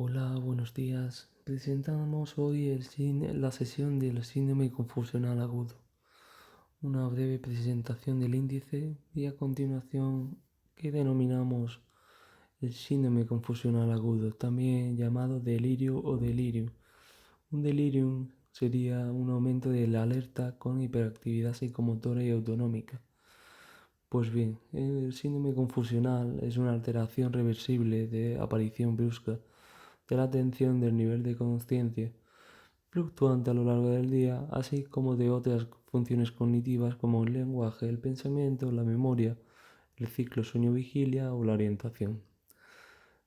Hola, buenos días. Presentamos hoy la sesión del síndrome confusional agudo. Una breve presentación del índice y a continuación que denominamos el síndrome confusional agudo, también llamado delirio o delirium. Un delirium sería un aumento de la alerta con hiperactividad psicomotora y autonómica. Pues bien, el síndrome confusional es una alteración reversible de aparición brusca de la atención del nivel de conciencia, fluctuante a lo largo del día, así como de otras funciones cognitivas como el lenguaje, el pensamiento, la memoria, el ciclo sueño-vigilia o la orientación.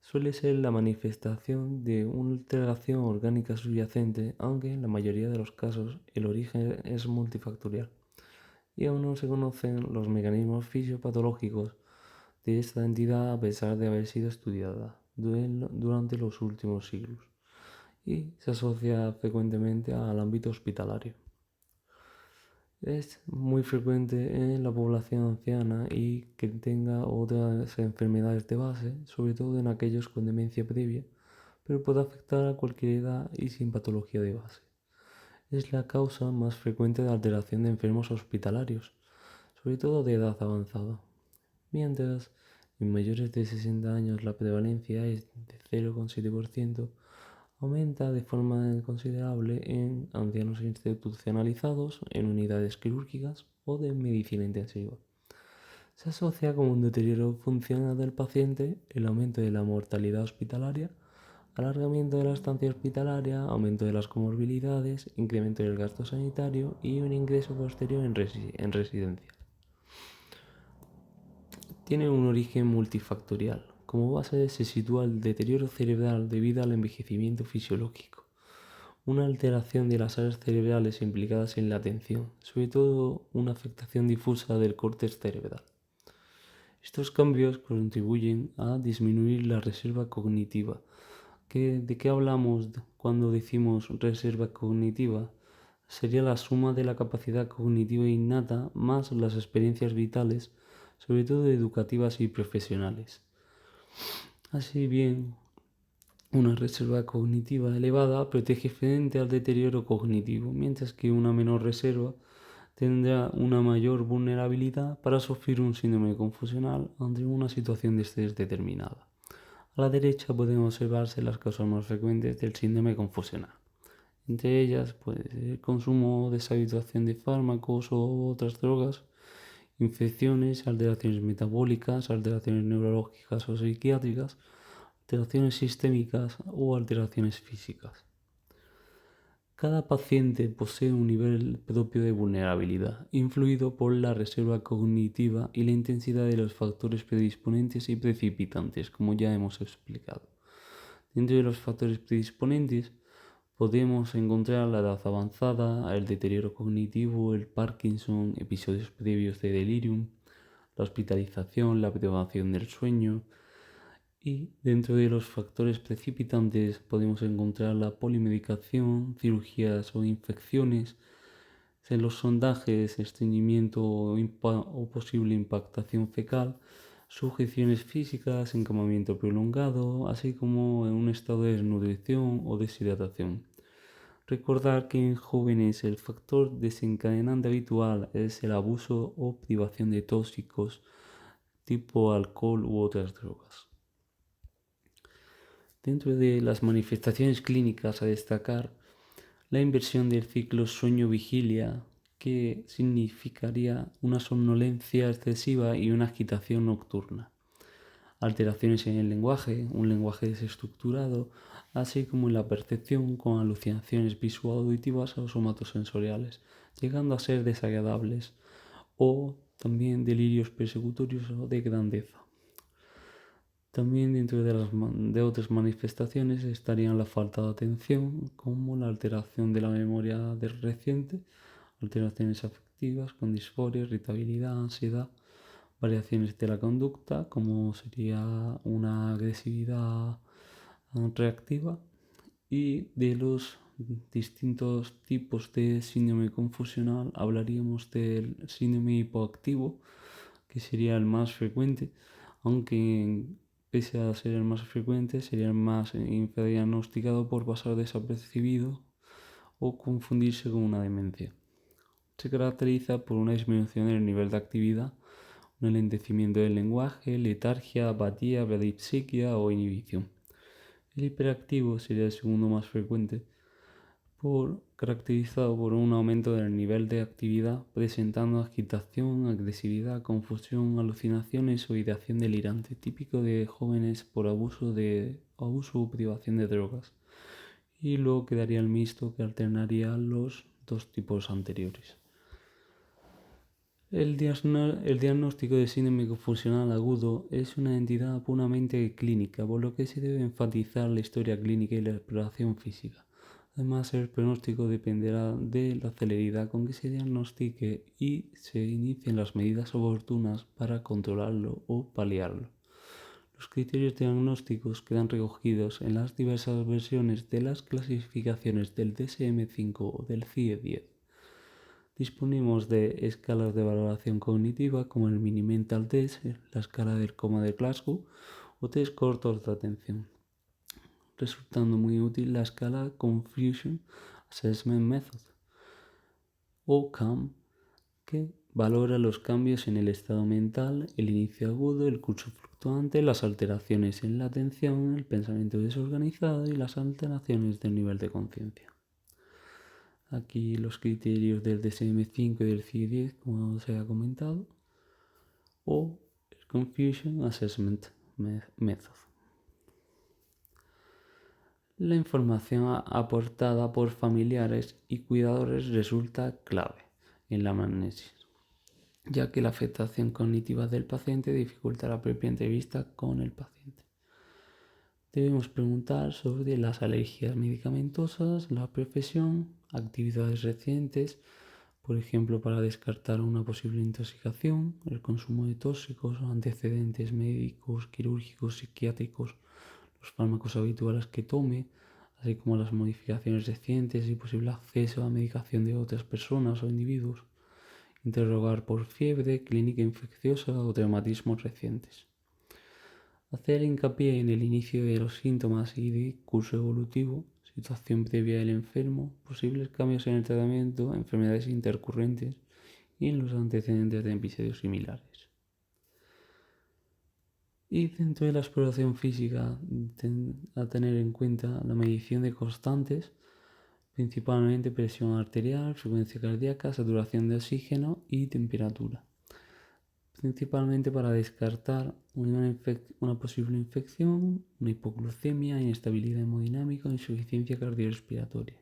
Suele ser la manifestación de una alteración orgánica subyacente, aunque en la mayoría de los casos el origen es multifactorial y aún no se conocen los mecanismos fisiopatológicos de esta entidad a pesar de haber sido estudiada durante los últimos siglos y se asocia frecuentemente al ámbito hospitalario. Es muy frecuente en la población anciana y que tenga otras enfermedades de base, sobre todo en aquellos con demencia previa, pero puede afectar a cualquier edad y sin patología de base. Es la causa más frecuente de alteración de enfermos hospitalarios, sobre todo de edad avanzada, mientras en mayores de 60 años la prevalencia es de 0,7%, aumenta de forma considerable en ancianos institucionalizados, en unidades quirúrgicas o de medicina intensiva. Se asocia con un deterioro funcional del paciente, el aumento de la mortalidad hospitalaria, alargamiento de la estancia hospitalaria, aumento de las comorbilidades, incremento del gasto sanitario y un ingreso posterior en residencia. Tiene un origen multifactorial. Como base se sitúa el deterioro cerebral debido al envejecimiento fisiológico, una alteración de las áreas cerebrales implicadas en la atención, sobre todo una afectación difusa del córtex cerebral. Estos cambios contribuyen a disminuir la reserva cognitiva. ¿De qué hablamos cuando decimos reserva cognitiva? Sería la suma de la capacidad cognitiva innata más las experiencias vitales, sobre todo educativas y profesionales. Así bien, una reserva cognitiva elevada protege frente al deterioro cognitivo, mientras que una menor reserva tendrá una mayor vulnerabilidad para sufrir un síndrome confusional ante una situación de estrés determinada. A la derecha pueden observarse las causas más frecuentes del síndrome confusional. Entre ellas, el consumo o deshabituación de fármacos o otras drogas, infecciones, alteraciones metabólicas, alteraciones neurológicas o psiquiátricas, alteraciones sistémicas o alteraciones físicas. Cada paciente posee un nivel propio de vulnerabilidad, influido por la reserva cognitiva y la intensidad de los factores predisponentes y precipitantes, como ya hemos explicado. Dentro de los factores predisponentes podemos encontrar la edad avanzada, el deterioro cognitivo, el Parkinson, episodios previos de delirium, la hospitalización, la privación del sueño. Y dentro de los factores precipitantes podemos encontrar la polimedicación, cirugías o infecciones, en los sondajes, estreñimiento o posible impactación fecal, sujeciones físicas, encamamiento prolongado, así como en un estado de desnutrición o deshidratación. Recordar que en jóvenes el factor desencadenante habitual es el abuso o privación de tóxicos tipo alcohol u otras drogas. Dentro de las manifestaciones clínicas a destacar, la inversión del ciclo sueño-vigilia, que significaría una somnolencia excesiva y una agitación nocturna. Alteraciones en el lenguaje, un lenguaje desestructurado, así como en la percepción con alucinaciones visual-auditivas o somatosensoriales, llegando a ser desagradables, o también delirios persecutorios o de grandeza. También dentro de otras manifestaciones estarían la falta de atención, como la alteración de la memoria reciente, alteraciones afectivas con disforia, irritabilidad, ansiedad, variaciones de la conducta, como sería una agresividad reactiva, y de los distintos tipos de síndrome confusional hablaríamos del síndrome hipoactivo, que sería el más frecuente, aunque pese a ser el más frecuente, sería el más infradiagnosticado por pasar desapercibido o confundirse con una demencia. Se caracteriza por una disminución del nivel de actividad, un enlentecimiento del lenguaje, letargia, apatía, bradipsiquia o inhibición. El hiperactivo sería el segundo más frecuente, caracterizado por un aumento del nivel de actividad, presentando agitación, agresividad, confusión, alucinaciones o ideación delirante, típico de jóvenes por abuso o privación de drogas. Y luego quedaría el mixto, que alternaría los dos tipos anteriores. El diagnóstico de síndrome confusional agudo es una entidad puramente clínica, por lo que se debe enfatizar la historia clínica y la exploración física. Además, el pronóstico dependerá de la celeridad con que se diagnostique y se inicien las medidas oportunas para controlarlo o paliarlo. Los criterios diagnósticos quedan recogidos en las diversas versiones de las clasificaciones del DSM-5 o del CIE-10. Disponemos de escalas de valoración cognitiva como el Mini Mental Test, la escala del coma de Glasgow o test cortos de atención, resultando muy útil la escala Confusion Assessment Method o CAM, que valora los cambios en el estado mental, el inicio agudo, el curso fluctuante, las alteraciones en la atención, el pensamiento desorganizado y las alteraciones del nivel de conciencia. Aquí los criterios del DSM-5 y del CIE-10, como os he comentado, o el Confusion Assessment Method. La información aportada por familiares y cuidadores resulta clave en la anamnesis, ya que la afectación cognitiva del paciente dificulta la propia entrevista con el paciente. Debemos preguntar sobre las alergias medicamentosas, la profesión, actividades recientes, por ejemplo, para descartar una posible intoxicación, el consumo de tóxicos o antecedentes médicos, quirúrgicos, psiquiátricos, los fármacos habituales que tome, así como las modificaciones recientes y posible acceso a medicación de otras personas o individuos. Interrogar por fiebre, clínica infecciosa o traumatismos recientes. Hacer hincapié en el inicio de los síntomas y de curso evolutivo, situación previa del enfermo, posibles cambios en el tratamiento, enfermedades intercurrentes y en los antecedentes de episodios similares. Y dentro de la exploración física, a tener en cuenta la medición de constantes, principalmente presión arterial, frecuencia cardíaca, saturación de oxígeno y temperatura, principalmente para descartar una posible infección, una hipoglucemia, inestabilidad hemodinámica o insuficiencia cardiorrespiratoria,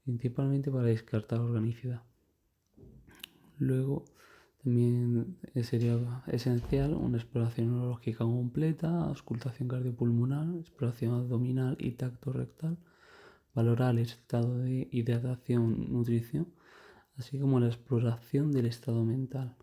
principalmente para descartar organicidad. Luego también sería esencial una exploración neurológica completa, auscultación cardiopulmonar, exploración abdominal y tacto rectal, valorar el estado de hidratación, nutrición, así como la exploración del estado mental.